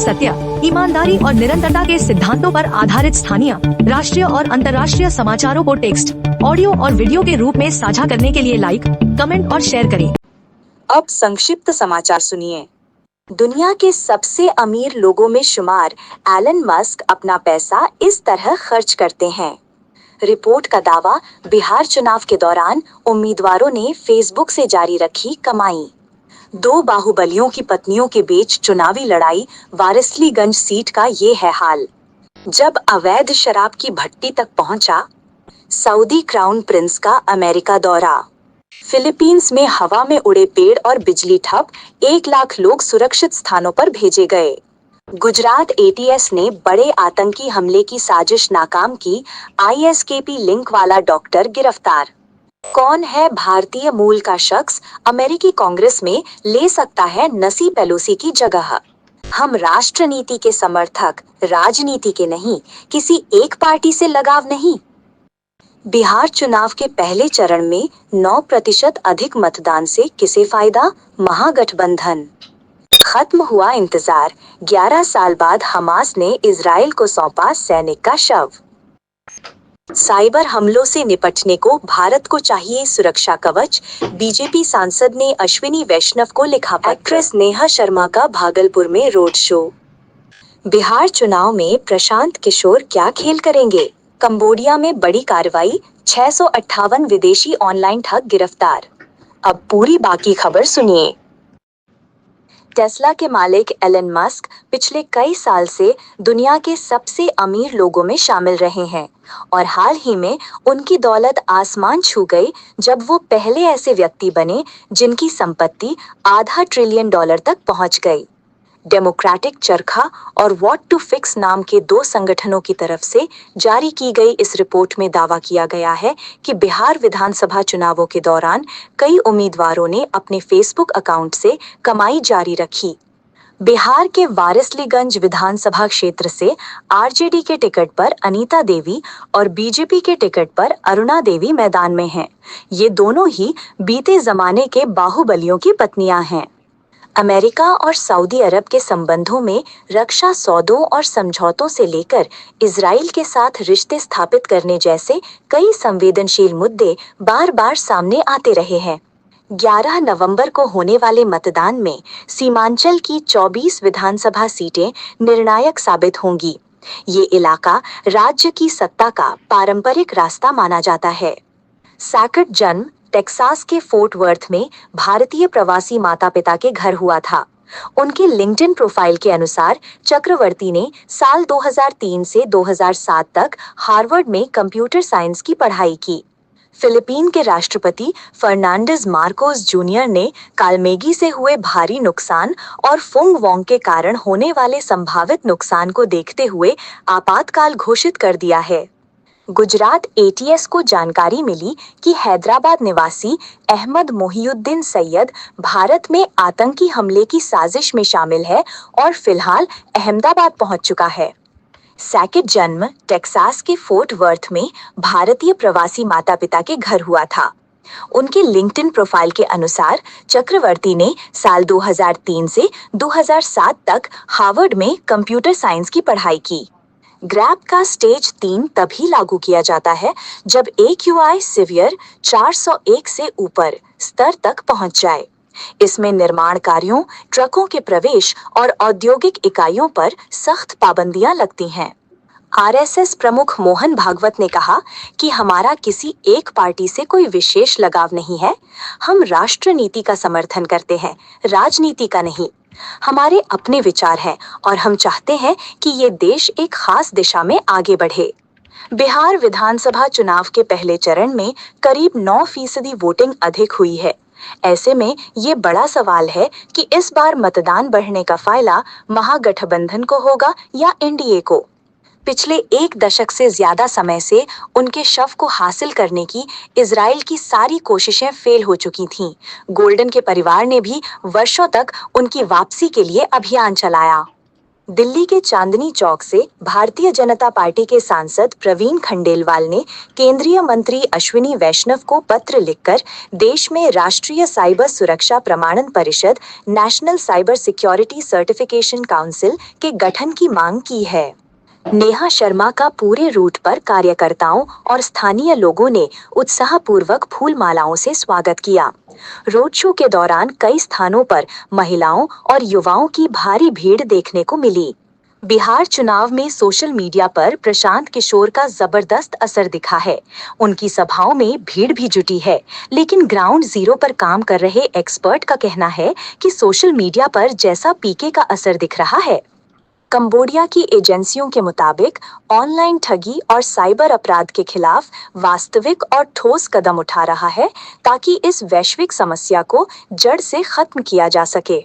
सत्य, ईमानदारी और निरंतरता के सिद्धांतों पर आधारित स्थानीय, राष्ट्रीय और अंतर्राष्ट्रीय समाचारों को टेक्स्ट, ऑडियो और वीडियो के रूप में साझा करने के लिए लाइक, कमेंट और शेयर करें। अब संक्षिप्त समाचार सुनिए। दुनिया के सबसे अमीर लोगों में शुमार एलन मस्क अपना पैसा इस तरह खर्च करते हैं। रिपोर्ट का दावा, बिहार चुनाव के दौरान उम्मीदवारों ने फेसबुक से जारी रखी कमाई। दो बाहुबलियों की पत्नियों के बीच चुनावी लड़ाई, वारिसलीगंज सीट का ये है हाल। जब अवैध शराब की भट्टी तक पहुंचा। सऊदी क्राउन प्रिंस का अमेरिका दौरा। फिलीपींस में हवा में उड़े पेड़ और बिजली ठप, 1 लाख लोग सुरक्षित स्थानों पर भेजे गए। गुजरात एटीएस ने बड़े आतंकी हमले की साजिश नाकाम की, आईएसकेपी लिंक वाला डॉक्टर गिरफ्तार। कौन है भारतीय मूल का शख्स अमेरिकी कांग्रेस में ले सकता है नसी पेलोसी की जगह? हम राष्ट्रनीति के समर्थक, राजनीति के नहीं, किसी एक पार्टी से लगाव नहीं। बिहार चुनाव के पहले चरण में 9% अधिक मतदान से किसे फायदा? महागठबंधन। खत्म हुआ इंतजार, 11 साल बाद हमास ने इजराइल को सौंपा सैनिक का शव। साइबर हमलों से निपटने को भारत को चाहिए सुरक्षा कवच, बीजेपी सांसद ने अश्विनी वैष्णव को लिखा पत्र। एक्ट्रेस नेहा शर्मा का भागलपुर में रोड शो। बिहार चुनाव में प्रशांत किशोर क्या खेल करेंगे? कंबोडिया में बड़ी कार्रवाई, 658 विदेशी ऑनलाइन ठग गिरफ्तार। अब पूरी बाकी खबर सुनिए। टेस्ला के मालिक एलन मस्क पिछले कई साल से दुनिया के सबसे अमीर लोगों में शामिल रहे हैं और हाल ही में उनकी दौलत आसमान छू गई जब वो पहले ऐसे व्यक्ति बने जिनकी संपत्ति $500 ट्रिलियन तक पहुंच गई। डेमोक्रेटिक चरखा और व्हाट टू फिक्स नाम के 2 संगठनों की तरफ से जारी की गई इस रिपोर्ट में दावा किया गया है कि बिहार विधानसभा चुनावों के दौरान कई उम्मीदवारों ने अपने फेसबुक अकाउंट से कमाई जारी रखी। बिहार के वारिसलीगंज विधानसभा क्षेत्र से आरजेडी के टिकट पर अनीता देवी और बीजेपी के टिकट पर अरुणा देवी मैदान में हैं। ये दोनों ही बीते जमाने के बाहुबलियों की पत्नियां हैं। अमेरिका और सऊदी अरब के संबंधों में रक्षा सौदों और समझौतों से लेकर इजराइल के साथ रिश्ते स्थापित करने जैसे कई संवेदनशील मुद्दे बार बार सामने आते रहे हैं। 11 नवंबर को होने वाले मतदान में सीमांचल की 24 विधानसभा सीटें निर्णायक साबित होंगी। ये इलाका राज्य की सत्ता का पारंपरिक रास्ता माना जाता है। सैकट जन्म टेक्सास के फोर्ट वर्थ में भारतीय प्रवासी माता पिता के घर हुआ था। उनके लिंक्डइन प्रोफाइल के अनुसार चक्रवर्ती ने साल 2003 से 2007 तक हार्वर्ड में कंप्यूटर साइंस की पढ़ाई की। फिलीपीन के राष्ट्रपति फर्नांडिस मार्कोस जूनियर ने कालमेगी से हुए भारी नुकसान और फुंग वोंग के कारण होने वाले संभावित नुकसान को देखते हुए आपातकाल घोषित कर दिया है। गुजरात एटीएस को जानकारी मिली कि हैदराबाद निवासी अहमद मोहिउद्दीन सैयद भारत में आतंकी हमले की साजिश में शामिल है और फिलहाल अहमदाबाद पहुंच चुका है। सैकेट जन्म टेक्सास के फोर्ट वर्थ में भारतीय प्रवासी माता पिता के घर हुआ था। उनके लिंक्डइन प्रोफाइल के अनुसार चक्रवर्ती ने साल 2003 से 2007 तक हार्वर्ड में कंप्यूटर साइंस की पढ़ाई की। ग्रैप का स्टेज 3 तभी लागू किया जाता है जब AQI सीवियर 401 से ऊपर स्तर तक पहुंच जाए। इसमें निर्माण कार्यों, ट्रकों के प्रवेश और औद्योगिक इकाइयों पर सख्त पाबंदियां लगती हैं। आरएसएस प्रमुख मोहन भागवत ने कहा कि हमारा किसी एक पार्टी से कोई विशेष लगाव नहीं है। हम राष्ट्रनीति का समर्थन करते हैं, राजनीति का नहीं। हमारे अपने विचार हैं और हम चाहते हैं कि ये देश एक खास दिशा में आगे बढ़े। बिहार विधानसभा चुनाव के पहले चरण में करीब 9% वोटिंग अधिक हुई है। ऐसे में ये बड़ा सवाल है कि इस बार मतदान बढ़ने का फायदा महागठबंधन को होगा या एनडीए को। पिछले 1 दशक से ज्यादा समय से उनके शव को हासिल करने की इजराइल की सारी कोशिशें फेल हो चुकी थीं। गोल्डन के परिवार ने भी वर्षों तक उनकी वापसी के लिए अभियान चलाया। दिल्ली के चांदनी चौक से भारतीय जनता पार्टी के सांसद प्रवीण खंडेलवाल ने केंद्रीय मंत्री अश्विनी वैष्णव को पत्र लिखकर देश में राष्ट्रीय साइबर सुरक्षा प्रमाणन परिषद national cyber security certification council के गठन की मांग की है। नेहा शर्मा का पूरे रूट पर कार्यकर्ताओं और स्थानीय लोगों ने उत्साहपूर्वक फूल मालाओं से स्वागत किया। रोड शो के दौरान कई स्थानों पर महिलाओं और युवाओं की भारी भीड़ देखने को मिली। बिहार चुनाव में सोशल मीडिया पर प्रशांत किशोर का जबरदस्त असर दिखा है। उनकी सभाओं में भीड़ भी जुटी है, लेकिन ग्राउंड जीरो पर काम कर रहे एक्सपर्ट का कहना है कि सोशल मीडिया पर जैसा पीके का असर दिख रहा है। कंबोडिया की एजेंसियों के मुताबिक ऑनलाइन ठगी और साइबर अपराध के खिलाफ वास्तविक और ठोस कदम उठा रहा है ताकि इस वैश्विक समस्या को जड़ से खत्म किया जा सके।